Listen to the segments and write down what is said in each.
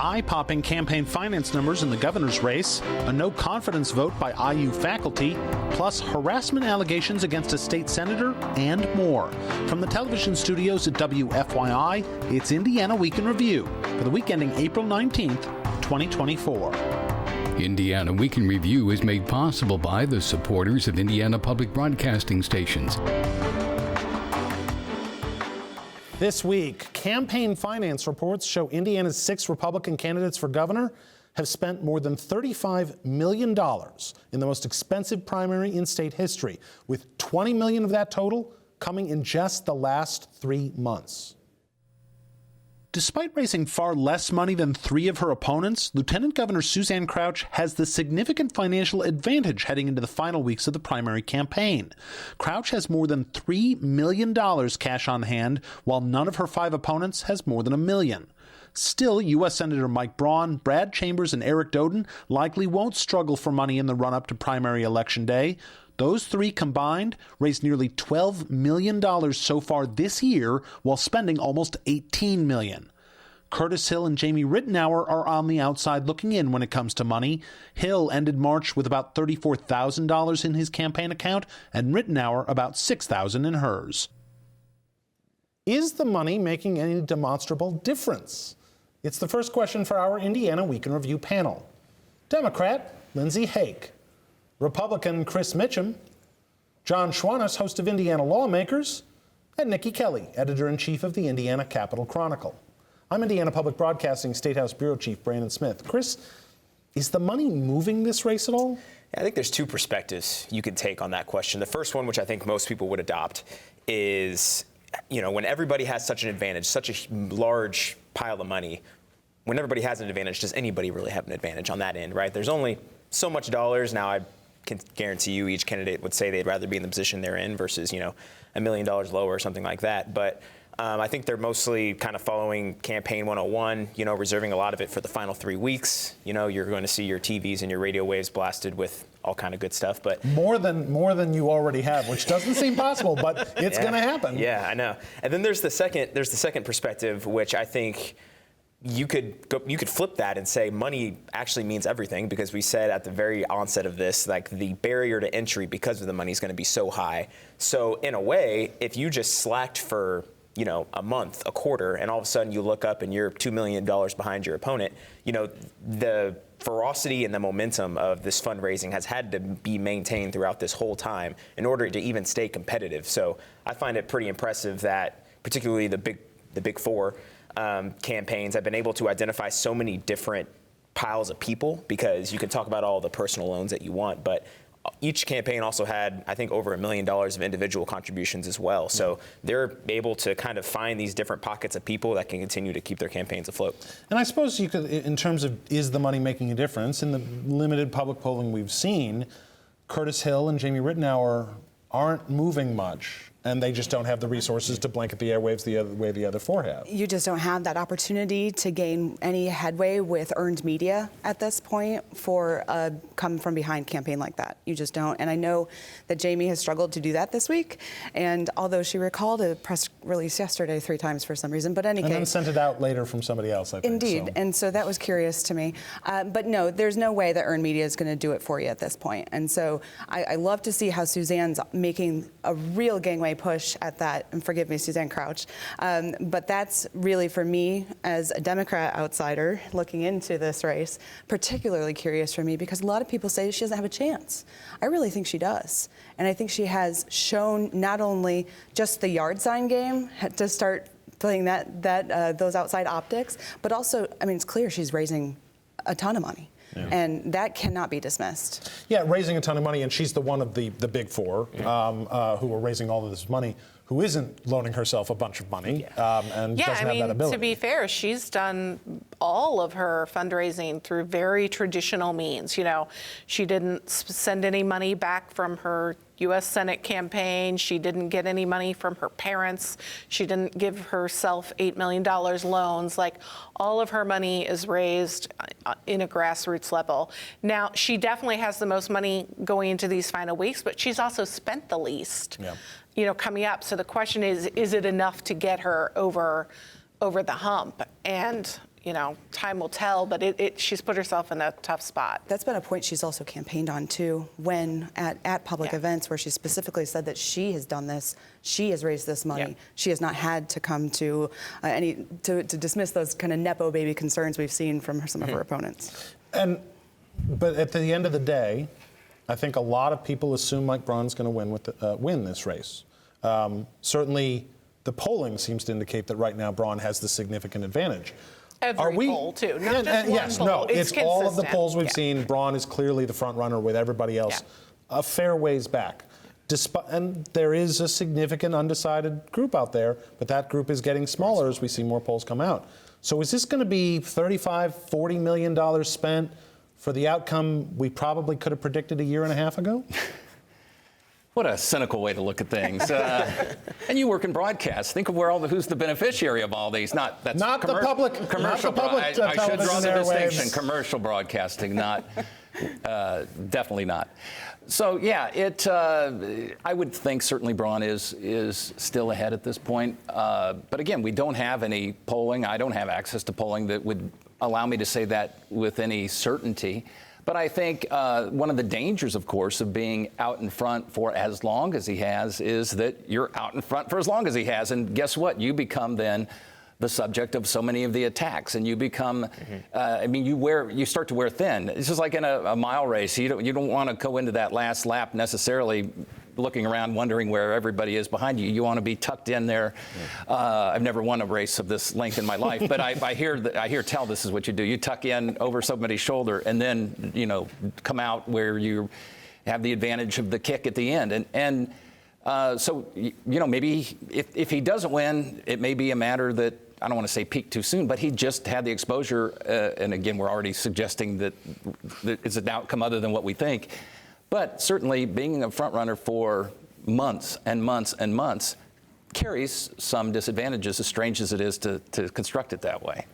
eye-popping campaign finance numbers in the governor's race, a no-confidence vote by IU faculty, plus harassment allegations against a state senator, and more. From the television studios at WFYI, it's Indiana Week in Review for the week ending April 19th, 2024. Indiana Week in Review is made possible by the supporters of Indiana Public Broadcasting Stations. This week, campaign finance reports show Indiana's 6 Republican candidates for governor have spent more than $35 million in the most expensive primary in state history, with $20 million of that total coming in just the last 3 months. Despite raising far less money than 3 of her opponents, Lieutenant Governor Suzanne Crouch has the significant financial advantage heading into the final weeks of the primary campaign. Crouch has more than $3 million cash on hand, while none of her 5 opponents has more than $1 million. Still, U.S. Senator Mike Braun, Brad Chambers, and Eric Doden likely won't struggle for money in the run-up to primary election day. Those 3 combined raised nearly $12 million so far this year, while spending almost $18 million. Curtis Hill and Jamie Rittenauer are on the outside looking in when it comes to money. Hill ended March with about $34,000 in his campaign account, and Rittenauer about $6,000 in hers. Is the money making any demonstrable difference? It's the first question for our Indiana Week in Review panel. Democrat Lindsay Haake, Republican Chris Mitchem, John Schwantes, host of Indiana Lawmakers, and Niki Kelly, editor-in-chief of the Indiana Capital Chronicle. I'm Indiana Public Broadcasting State House Bureau Chief Brandon Smith. Chris, is the money moving this race at all? I think there's 2 perspectives you can take on that question. The first one, which I think most people would adopt, is, when everybody has such an advantage, such a large pile of money, when everybody has an advantage, does anybody really have an advantage on that end, right? There's only so much dollars. Now, I can guarantee you each candidate would say they'd rather be in the position they're in versus, $1 million lower or something like that. But I think they're mostly kind of following Campaign 101, reserving a lot of it for the final 3 weeks. You're going to see your TVs and your radio waves blasted with all kind of good stuff. But more than you already have, which doesn't seem possible, but it's going to happen. Yeah, I know. And then there's the second perspective, which I think you could flip that and say money actually means everything, because we said at the very onset of this, like, the barrier to entry because of the money is going to be so high. So in a way, if you just slacked for a month, a quarter, and all of a sudden you look up and you're $2 million behind your opponent, the ferocity and the momentum of this fundraising has had to be maintained throughout this whole time in order to even stay competitive. So I find it pretty impressive that particularly the big 4 campaigns have been able to identify so many different piles of people, because you can talk about all the personal loans that you want, but each campaign also had, I think, over $1 million of individual contributions as well. So they're able to kind of find these different pockets of people that can continue to keep their campaigns afloat. And I suppose you could, in terms of, is the money making a difference? In the limited public polling we've seen, Curtis Hill and Jamie Rittenauer aren't moving much, and they just don't have the resources to blanket the airwaves the way the other 4 have. You just don't have that opportunity to gain any headway with earned media at this point for a come-from-behind campaign like that. You just don't. And I know that Jamie has struggled to do that this week, and although she recalled a press release yesterday 3 times for some reason, but any case. And then sent it out later from somebody else, I think. Indeed, so. And so that was curious to me. But no, there's no way that earned media is going to do it for you at this point. And so I love to see how Suzanne's making a real gangway push at that, and forgive me, Suzanne Crouch, but that's really, for me, as a Democrat outsider looking into this race, particularly curious for me, because a lot of people say she doesn't have a chance. I really think she does, and I think she has shown not only just the yard sign game to start playing those outside optics, but also, it's clear she's raising a ton of money. Yeah. And that cannot be dismissed. Yeah, raising a ton of money, and she's the one of the big 4 who are raising all of this money, who isn't loaning herself a bunch of money and doesn't have that ability. To be fair, she's done all of her fundraising through very traditional means. She didn't send any money back from her U.S. Senate campaign. She didn't get any money from her parents. She didn't give herself $8 million loans. Like, all of her money is raised in a grassroots level. Now, she definitely has the most money going into these final weeks, but she's also spent the least, coming up. So the question is it enough to get her over the hump? And time will tell, but she's put herself in a tough spot. That's been a point she's also campaigned on too, when at public events where she specifically said that she has done this, she has raised this money. Yeah. She has not had to come to to dismiss those kind of Nepo baby concerns we've seen from some of her opponents. But at the end of the day, I think a lot of people assume Mike Braun's going to win this race. Certainly, the polling seems to indicate that right now Braun has the significant advantage. Every poll, too, not just one yes, poll. no, it's all of the consistent. polls we've seen. Braun is clearly the front runner with everybody else a fair ways back. And there is a significant undecided group out there, but that group is getting smaller as we see more polls come out. So is this going to be $35, $40 million spent for the outcome we probably could have predicted a year and a half ago? What a cynical way to look at things. And you work in broadcast. Think of who's the beneficiary of all these. Not the public. Commercial. I should draw the distinction. Commercial broadcasting, not definitely not. So yeah, I would think certainly Braun is still ahead at this point. But again, we don't have any polling. I don't have access to polling that would allow me to say that with any certainty. But I think one of the dangers, of course, of being out in front for as long as he has is that you're out in front for as long as he has. And guess what? You become then the subject of so many of the attacks. And you become, you start to wear thin. It's just like in a mile race. You don't want to go into that last lap necessarily looking around wondering where everybody is behind you. You want to be tucked in there. I've never won a race of this length in my life, but I hear tell this is what you do. You tuck in over somebody's shoulder and then come out where you have the advantage of the kick at the end. So maybe if he doesn't win, it may be a matter that I don't want to say peak too soon, but he just had the exposure. And again, we're already suggesting that it's an outcome other than what we think. But certainly being a front runner for months and months and months carries some disadvantages, as strange as it is to construct it that way.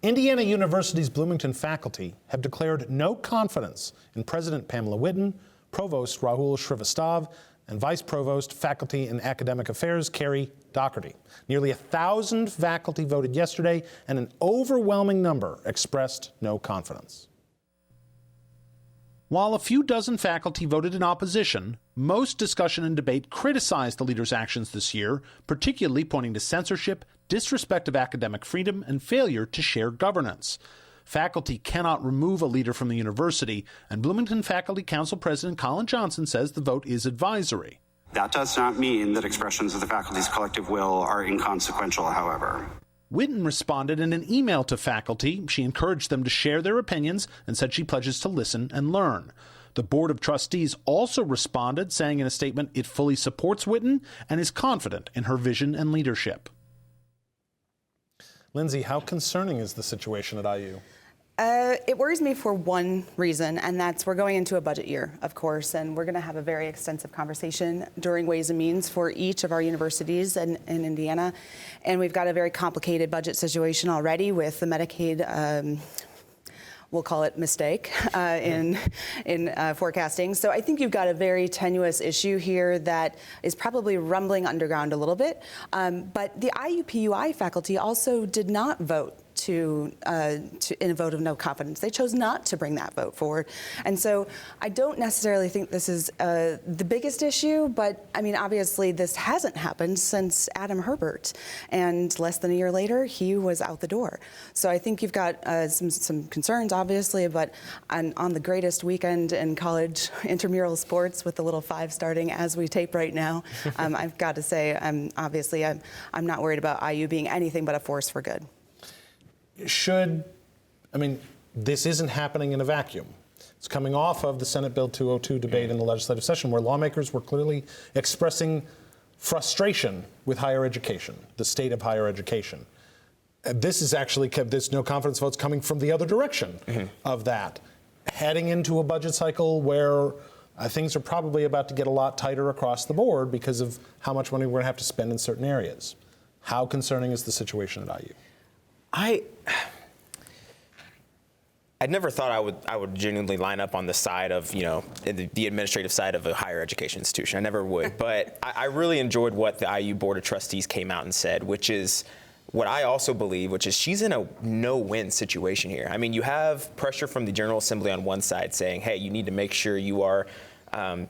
Indiana University's Bloomington faculty have declared no confidence in President Pamela Whitten, Provost Rahul Shrivastava, and Vice Provost, Faculty and Academic Affairs Carrie Doherty. Nearly 1,000 faculty voted yesterday, and an overwhelming number expressed no confidence. While a few dozen faculty voted in opposition, most discussion and debate criticized the leader's actions this year, particularly pointing to censorship, disrespect of academic freedom, and failure to share governance. Faculty cannot remove a leader from the university, and Bloomington Faculty Council President Colin Johnson says the vote is advisory. That does not mean that expressions of the faculty's collective will are inconsequential, however. Whitten responded in an email to faculty. She encouraged them to share their opinions and said she pledges to listen and learn. The Board of Trustees also responded, saying in a statement it fully supports Whitten and is confident in her vision and leadership. Lindsay, how concerning is the situation at IU? It worries me for one reason, and that's we're going into a budget year, of course, and we're going to have a very extensive conversation during Ways and Means for each of our universities in Indiana. And we've got a very complicated budget situation already with the Medicaid, we'll call it mistake in forecasting. So I think you've got a very tenuous issue here that is probably rumbling underground a little bit. But the IUPUI faculty also did not vote in a vote of no confidence. They chose not to bring that vote forward. And so I don't necessarily think this is the biggest issue, but I mean, obviously this hasn't happened since Adam Herbert, and less than a year later, he was out the door. So I think you've got some concerns, obviously, but on the greatest weekend in college intramural sports with the Little Five starting as we tape right now, I've got to say, I'm not worried about IU being anything but a force for good. This isn't happening in a vacuum. It's coming off of the Senate Bill 202 debate in the legislative session, where lawmakers were clearly expressing frustration with higher education, the state of higher education. This is actually, this no confidence vote's coming from the other direction of that, heading into a budget cycle where things are probably about to get a lot tighter across the board because of how much money we're going to have to spend in certain areas. How concerning is the situation at IU? I never thought I would genuinely line up on the side of, the administrative side of a higher education institution. I never would. But I really enjoyed what the IU Board of Trustees came out and said, which is what I also believe, which is she's in a no-win situation here. I mean, you have pressure from the General Assembly on one side saying, hey, you need to make sure you are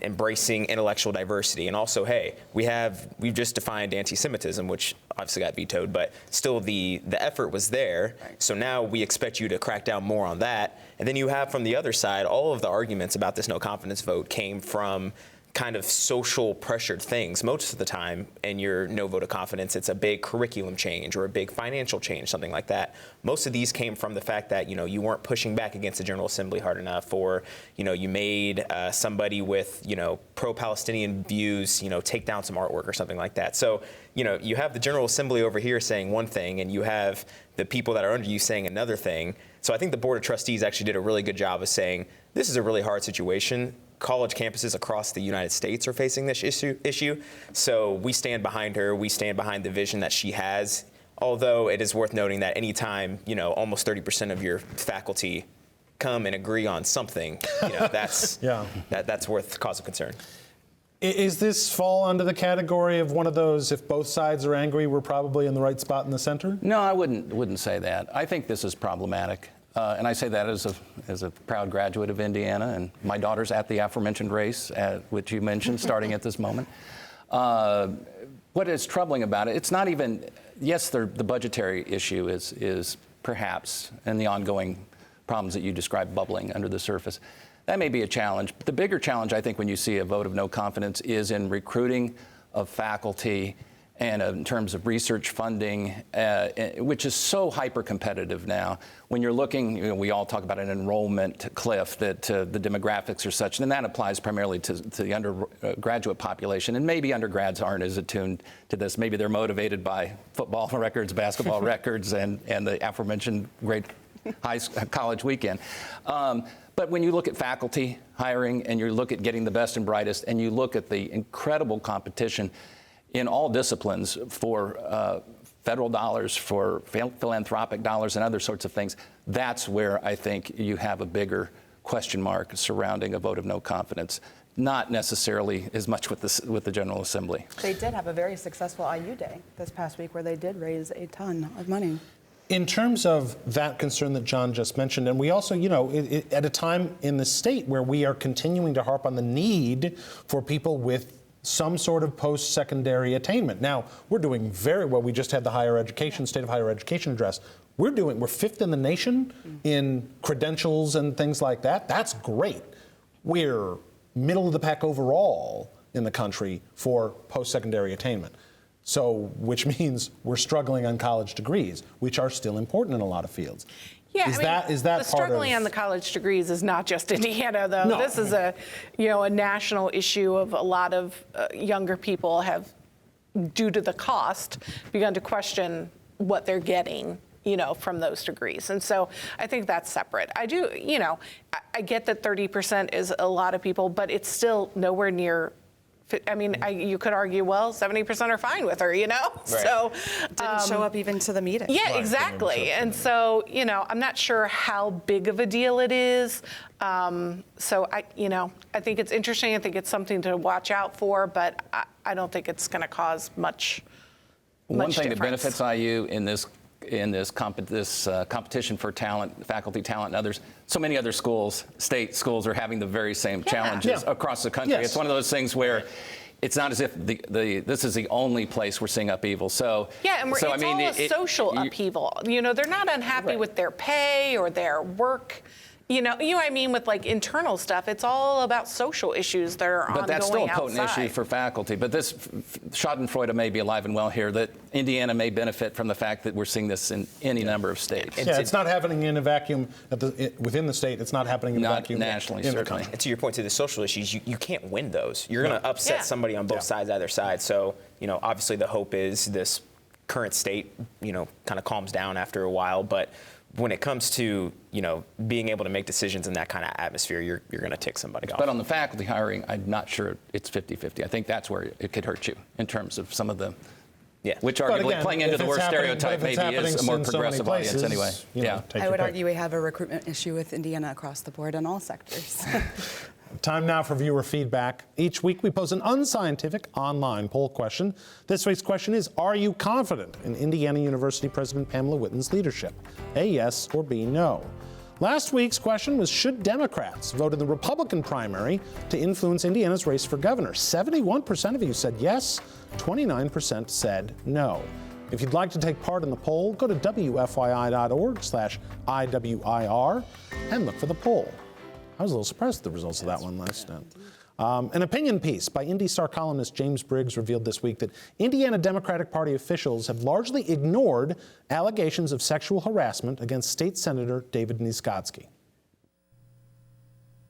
embracing intellectual diversity. And also, hey, we've just defined anti-Semitism, which obviously got vetoed, but still the effort was there. Right. So now we expect you to crack down more on that. And then you have from the other side, all of the arguments about this no confidence vote came from kind of social pressured things. Most of the time in your no vote of confidence, it's a big curriculum change or a big financial change, something like that. Most of these came from the fact that, you weren't pushing back against the General Assembly hard enough, or, you made somebody with, pro-Palestinian views, take down some artwork or something like that. So, you have the General Assembly over here saying one thing, and you have the people that are under you saying another thing. So I think the Board of Trustees actually did a really good job of saying, this is a really hard situation. College campuses across the United States are facing this issue. So we stand behind her. We stand behind the vision that she has. Although it is worth noting that anytime, almost 30% of your faculty come and agree on something, that's that's worth cause of concern. Is this fall under the category of one of those, if both sides are angry, we're probably in the right spot in the center? No, I wouldn't say that. I think this is problematic. And I say that as a proud graduate of Indiana, and my daughter's at the aforementioned race, which you mentioned, starting at this moment. What is troubling about it, it's not even, yes, the budgetary issue is perhaps, and the ongoing problems that you described bubbling under the surface. That may be a challenge. But the bigger challenge, I think, when you see a vote of no confidence is in recruiting of faculty and in terms of research funding, which is so hyper-competitive now. When you're looking, we all talk about an enrollment cliff, that the demographics are such, and that applies primarily to the undergraduate population, and maybe undergrads aren't as attuned to this. Maybe they're motivated by football records, basketball records, and the aforementioned great college weekend. But when you look at faculty hiring, and you look at getting the best and brightest, and you look at the incredible competition in all disciplines for federal dollars, for philanthropic dollars, and other sorts of things, that's where I think you have a bigger question mark surrounding a vote of no confidence. Not necessarily as much with the General Assembly. They did have a very successful IU Day this past week where they did raise a ton of money. In terms of that concern that John just mentioned, and we also, at a time in the state where we are continuing to harp on the need for people with some sort of post-secondary attainment. Now, we're doing very well. We just had the state of higher education address. We're fifth in the nation in credentials and things like that. That's great. We're middle of the pack overall in the country for post-secondary attainment. So, which means we're struggling on college degrees, which are still important in a lot of fields. Yeah, is that the part struggling on the college degrees is not just Indiana, though. No. This is a national issue of a lot of younger people have, due to the cost, begun to question what they're getting, from those degrees. And so I think that's separate. I do, I get that 30% is a lot of people, but it's still nowhere near. I mean, you could argue, well, 70% are fine with her, Right. So didn't show up even to the meeting. Yeah, right. Exactly. And so, I'm not sure how big of a deal it is. So I think it's interesting. I think it's something to watch out for, but I don't think it's going to cause much. One thing difference. that benefits IU in this competition for talent, faculty talent, and others. So many other state schools are having the very same challenges across the country. Yes. It's one of those things where it's not as if this is the only place we're seeing upheaval. So and it's all a social upheaval. They're not unhappy with their pay or their work. I mean, with internal stuff, it's all about social issues that are ongoing outside. But that's still a potent issue for faculty. But this Schadenfreude may be alive and well here, that Indiana may benefit from the fact that we're seeing this in any number of states. It's not happening in a vacuum within the state. It's not happening in a vacuum nationally, in certainly. And to your point, to the social issues, you can't win those. You're going to upset somebody on both sides, either side. So, obviously the hope is this current state, kind of calms down after a while. But when it comes to, being able to make decisions in that kind of atmosphere, you're going to tick somebody off. But on the faculty hiring, I'm not sure it's 50-50. I think that's where it could hurt you in terms of some of the, which arguably playing into the worst stereotype maybe is a more progressive audience anyway. I would argue we have a recruitment issue with Indiana across the board in all sectors. time now for viewer feedback. Each week we pose an unscientific online poll question. This week's question is, are you confident in Indiana University President Pamela Whitten's leadership? A, yes, or B, no. Last week's question was, should Democrats vote in the Republican primary to influence Indiana's race for governor? 71% of you said yes, 29% said no. If you'd like to take part in the poll, go to WFYI.org/IWIR and look for the poll. I was a little surprised at the results of that one last night. An opinion piece by IndyStar columnist James Briggs revealed this week that Indiana Democratic Party officials have largely ignored allegations of sexual harassment against State Senator David Niezgodski.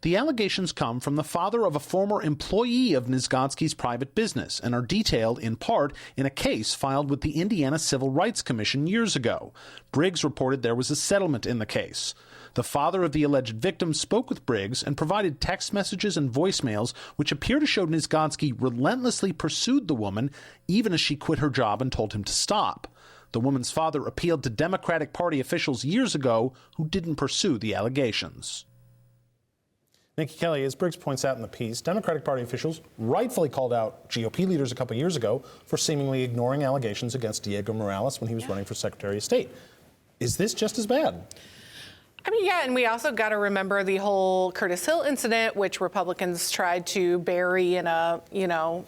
The allegations come from the father of a former employee of Niezgodski's private business and are detailed in part in a case filed with the Indiana Civil Rights Commission years ago. Briggs reported there was a settlement in the case. The father of the alleged victim spoke with Briggs and provided text messages and voicemails which appear to show Niezgodski relentlessly pursued the woman even as she quit her job and told him to stop. The woman's father appealed to Democratic Party officials years ago who didn't pursue the allegations. Niki Kelly, as Briggs points out in the piece, Democratic Party officials rightfully called out GOP leaders a couple years ago for seemingly ignoring allegations against Diego Morales when he was running for Secretary of State. Is this just as bad? I mean, yeah, and we also got to remember the whole Curtis Hill incident, which Republicans tried to bury in a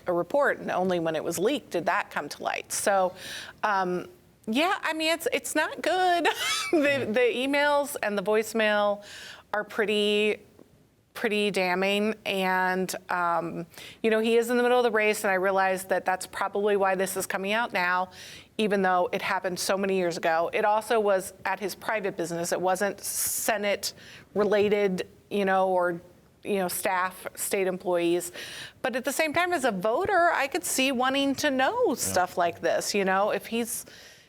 report, and only when it was leaked did that come to light. So, yeah, I mean, it's not good. The emails and the voicemail are pretty damning, and he is in the middle of the race, and I realize that that's probably why this is coming out now, even though it happened so many years ago. It also was at his private business. It wasn't Senate related, or staff, state employees. But at the same time, as a voter, I could see wanting to know stuff like this. If he's,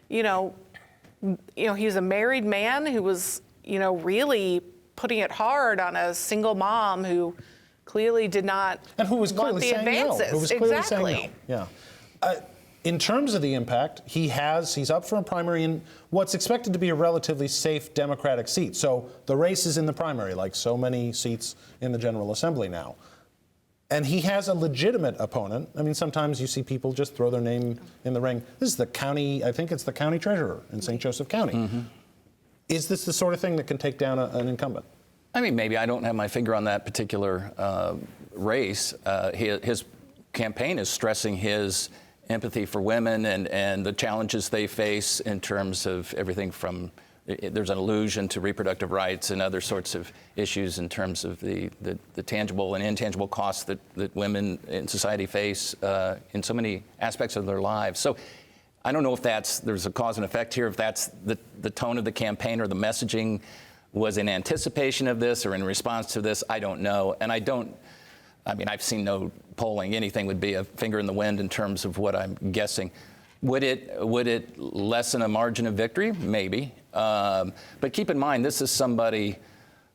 he's a married man who was, really putting it hard on a single mom who clearly did not and who was want clearly the saying advances. No. Who was clearly Exactly. saying no. Yeah. In terms of the impact, he's up for a primary in what's expected to be a relatively safe Democratic seat. So the race is in the primary, like so many seats in the General Assembly now. And he has a legitimate opponent. I mean, sometimes you see people just throw their name in the ring. This is the county, I think it's the county treasurer in St. Joseph County. Mm-hmm. Is this the sort of thing that can take down an incumbent? I mean, maybe I don't have my finger on that particular race. His campaign is stressing his empathy for women and the challenges they face in terms of everything from, there's an allusion to reproductive rights and other sorts of issues in terms of the tangible and intangible costs that women in society face in so many aspects of their lives. So I don't know if there's a cause and effect here, if that's the tone of the campaign or the messaging was in anticipation of this or in response to this. I don't know. And I've seen no polling. Anything would be a finger in the wind in terms of what I'm guessing. Would it lessen a margin of victory? Maybe. But keep in mind, this is somebody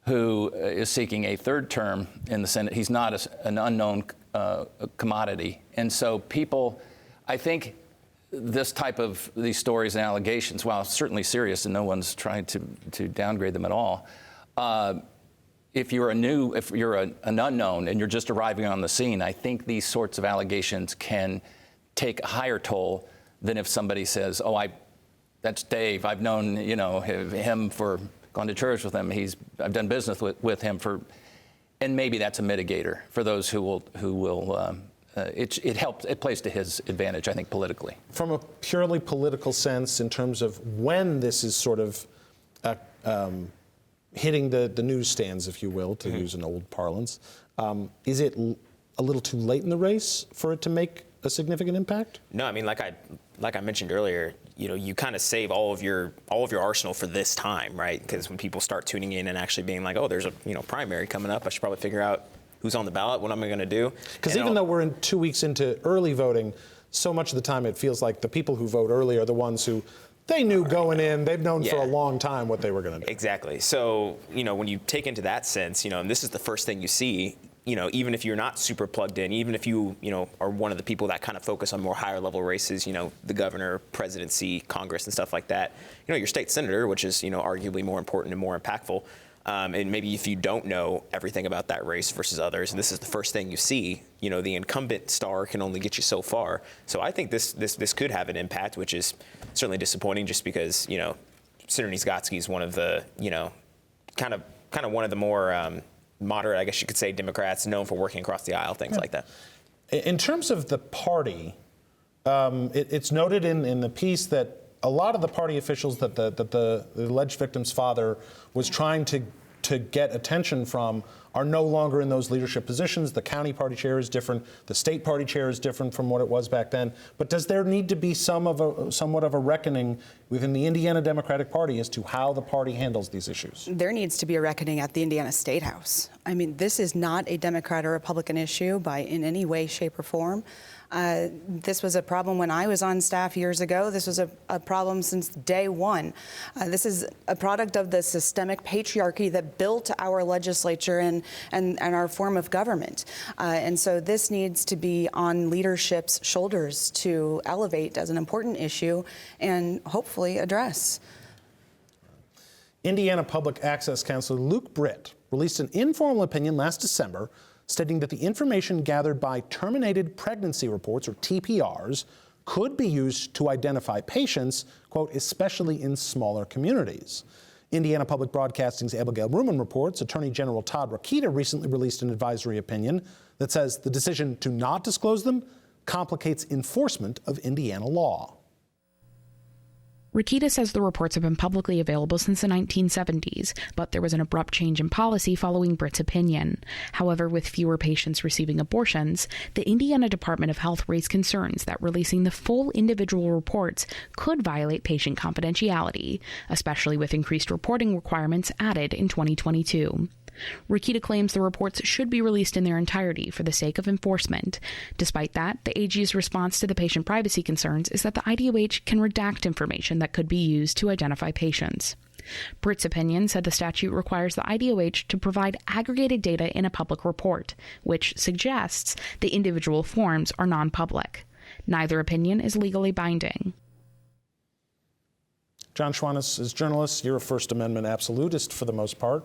who is seeking a third term in the Senate. He's not an unknown commodity. And so people, I think, this type of these stories and allegations, while certainly serious and no one's trying to downgrade them at all, if you're an unknown and you're just arriving on the scene, I think these sorts of allegations can take a higher toll than if somebody says, "Oh, that's Dave. I've known him for gone to church with him. I've done business with him for," and maybe that's a mitigator for those who will. It plays to his advantage, I think, politically. From a purely political sense, in terms of when this is sort of hitting the newsstands, if you will, to use an old parlance, is it a little too late in the race for it to make a significant impact? No, I mean, like I mentioned earlier, you kind of save all of your arsenal for this time, right? Because when people start tuning in and actually being like, "Oh, there's a primary coming up, I should probably figure out who's on the ballot, what am I going to do?" Because even though we're in 2 weeks into early voting, so much of the time it feels like the people who vote early are the ones who they knew going in, they've known for a long time what they were going to do. Exactly. So, when you take into that sense, and this is the first thing you see, even if you're not super plugged in, even if you, are one of the people that kind of focus on more higher level races, the governor, presidency, Congress and stuff like that, your state senator, which is, arguably more important and more impactful, And maybe if you don't know everything about that race versus others, and this is the first thing you see, the incumbent star can only get you so far. So I think this could have an impact, which is certainly disappointing, just because Senator Niezgodski is one of the kind of one of the more moderate, I guess you could say, Democrats known for working across the aisle, things like that. In terms of the party, it's noted in the piece that a lot of the party officials that the alleged victim's father was trying to get attention from are no longer in those leadership positions. The county party chair is different. The state party chair is different from what it was back then. But does there need to be somewhat of a reckoning within the Indiana Democratic Party as to how the party handles these issues? There needs to be a reckoning at the Indiana State House. I mean, this is not a Democrat or Republican issue in any way, shape, or form. This was a problem when I was on staff years ago. This was a problem since day one. This is a product of the systemic patriarchy that built our legislature and our form of government. And so this needs to be on leadership's shoulders to elevate as an important issue and hopefully address. Indiana Public Access Counselor Luke Britt released an informal opinion last December stating that the information gathered by terminated pregnancy reports, or TPRs, could be used to identify patients, quote, especially in smaller communities. Indiana Public Broadcasting's Abigail Ruman reports Attorney General Todd Rokita recently released an advisory opinion that says the decision to not disclose them complicates enforcement of Indiana law. Rokita says the reports have been publicly available since the 1970s, but there was an abrupt change in policy following Britt's opinion. However, with fewer patients receiving abortions, the Indiana Department of Health raised concerns that releasing the full individual reports could violate patient confidentiality, especially with increased reporting requirements added in 2022. Rokita claims the reports should be released in their entirety for the sake of enforcement. Despite that, the AG's response to the patient privacy concerns is that the IDOH can redact information that could be used to identify patients. Britt's opinion said the statute requires the IDOH to provide aggregated data in a public report, which suggests the individual forms are non-public. Neither opinion is legally binding. John Schwantes, as journalists, you're a First Amendment absolutist for the most part.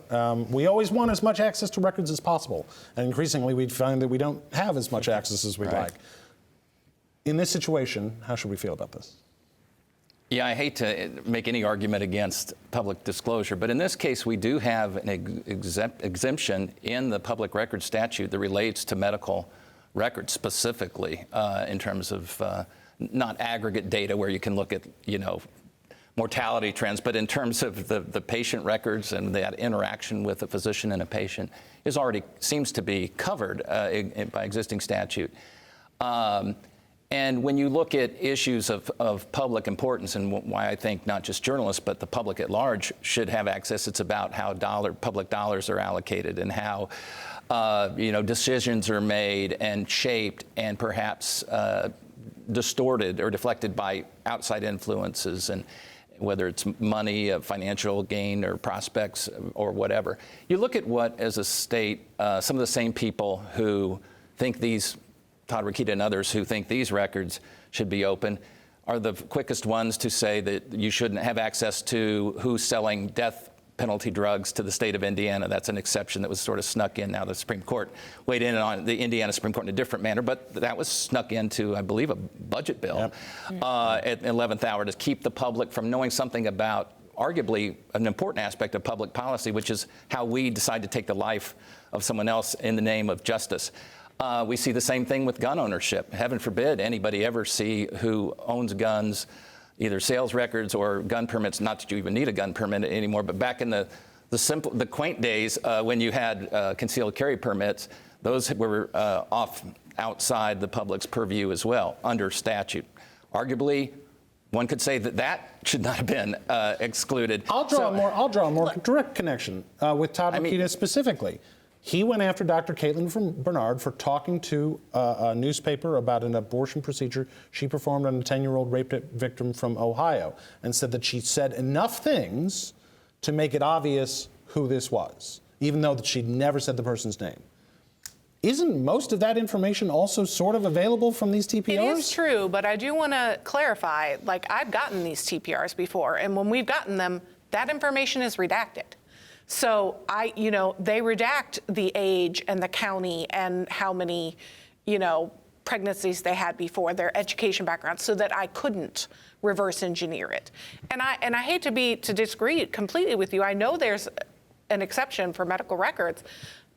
We always want as much access to records as possible, and increasingly we find that we don't have as much access as we'd like. In this situation, how should we feel about this? Yeah, I hate to make any argument against public disclosure, but in this case, we do have an exemption in the public record statute that relates to medical records specifically in terms of not aggregate data where you can look at, mortality trends, but in terms of the patient records and that interaction with a physician and a patient is already seems to be covered by existing statute. And when you look at issues of public importance and why I think not just journalists but the public at large should have access, it's about how public dollars are allocated and how decisions are made and shaped and perhaps distorted or deflected by outside influences, and whether it's money, financial gain, or prospects, or whatever. You look at what, as a state, some of the same people who think these, Todd Rokita and others who think these records should be open, are the quickest ones to say that you shouldn't have access to who's selling death penalty drugs to the state of Indiana. That's an exception that was sort of snuck in. Now the Supreme Court weighed in on the Indiana Supreme Court in a different manner, but that was snuck into, I believe, a budget bill at the 11th hour to keep the public from knowing something about arguably an important aspect of public policy, which is how we decide to take the life of someone else in the name of justice. We see the same thing with gun ownership. Heaven forbid anybody ever see who owns guns, either sales records or gun permits. Not that you even need a gun permit anymore, but back in the quaint days when you had concealed carry permits, those were outside the public's purview as well under statute. Arguably, one could say that should not have been excluded. I'll draw a more direct connection with Todd Rokita specifically. He went after Dr. Caitlin Bernard for talking to a newspaper about an abortion procedure she performed on a 10-year-old rape victim from Ohio, and said that she said enough things to make it obvious who this was, even though that she'd never said the person's name. Isn't most of that information also sort of available from these TPRs? It is true, but I do want to clarify, I've gotten these TPRs before, and when we've gotten them, that information is redacted. So they redact the age and the county and how many, pregnancies they had before, their education background, so that I couldn't reverse engineer it. And I hate to disagree completely with you. I know there's an exception for medical records,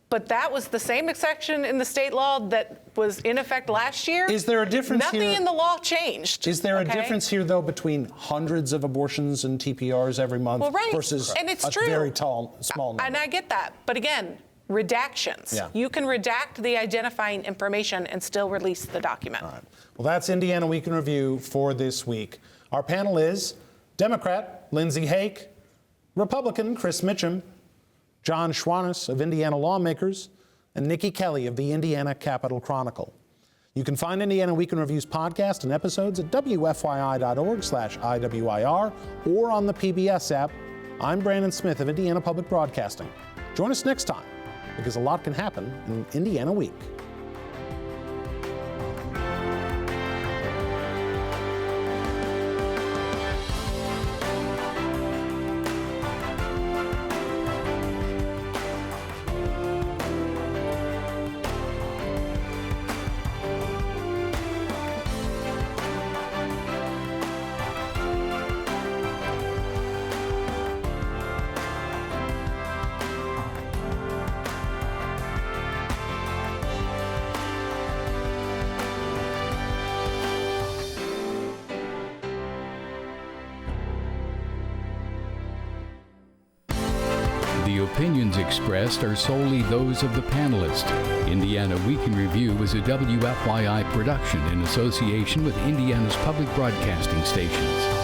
but that was the same exception in the state law that was in effect last year. Is there a difference Nothing here? in the law changed. Is there a difference here, though, between hundreds of abortions and TPRs every month versus and it's a true. very small number? And I get that. But again, redactions. Yeah. You can redact the identifying information and still release the document. All right. Well, that's Indiana Week in Review for this week. Our panel is Democrat Lindsay Haake, Republican Chris Mitchem, John Schwantes of Indiana Lawmakers, and Niki Kelly of the Indiana Capital Chronicle. You can find Indiana Week in Review's podcast and episodes at WFYI.org/IWIR or on the PBS app. I'm Brandon Smith of Indiana Public Broadcasting. Join us next time, because a lot can happen in Indiana Week. The opinions expressed are solely those of the panelists. Indiana Week in Review is a WFYI production in association with Indiana's public broadcasting stations.